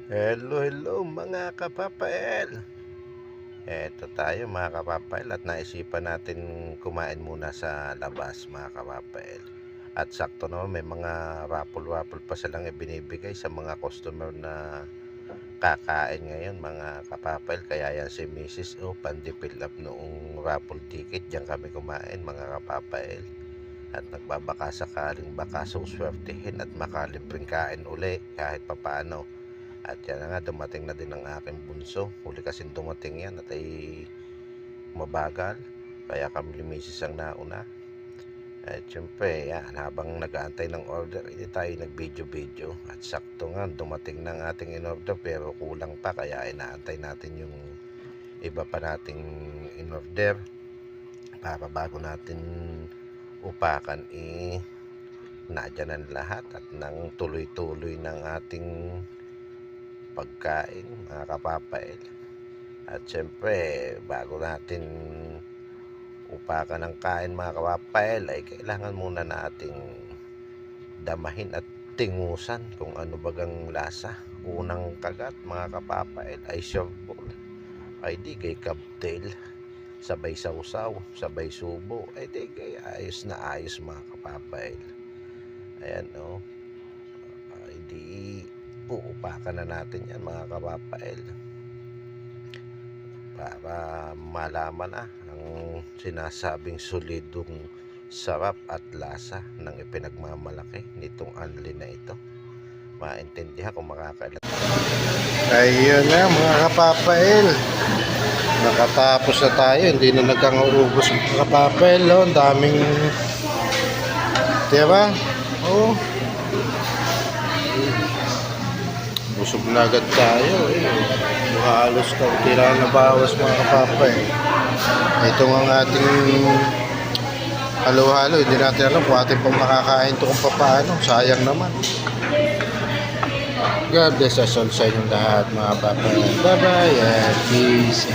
Hello, hello mga kapapael. Eto tayo mga kapapael at naisipan natin kumain muna sa labas mga kapapael. At sakto naman may mga raffle pa silang ibinibigay sa mga customer na kakain ngayon mga kapapael. Kaya yan si Mrs. O pandi-fill up noong raffle ticket. Diyan kami kumain mga kapapael. At nagbabaka sakaling baka suswertihin at makalibreng kain uli kahit papaano. At yan na nga, dumating na din ang aking bunso. Huli kasing dumating yan at ay mabagal. Kaya kami limisis ang nauna. At syempre, yan, habang nag-aantay ng order, hindi tayo nag-video-video. At sakto nga, dumating ng ating in-order pero kulang pa. Kaya inaantay natin yung iba pa nating in-order. Para bago natin upakan, nadyan ang lahat at nang tuloy-tuloy ng ating pagkain mga kapapael. At syempre bago natin upakan ng kain mga kapapael ay kailangan muna nating damahin at tingusan kung ano bagang lasa. Unang kagat mga kapapael ay serveball, ay di kay cocktail, sabay sausaw, sabay subo, ay di kay ayos na ayos mga kapapael. Ayan o, ay di uupakan na natin yan mga kapapael para malaman ang sinasabing solidong sarap at lasa ng ipinagmamalaki nitong anli na ito. Maintindihan kung makakailan. Ayun na mga kapapael, nakatapos na tayo. Hindi na nagkangurubos mga kapapael. Ang daming diba? Oh, busog na agad tayo halos kaunti lang na bawas mga kapapay. Ito ang ating halo-halo. Hindi natin alam kung ating pang makakain ito kung paano. Sayang naman. God bless us all sa inyong lahat mga kapapay. Bye bye and peace.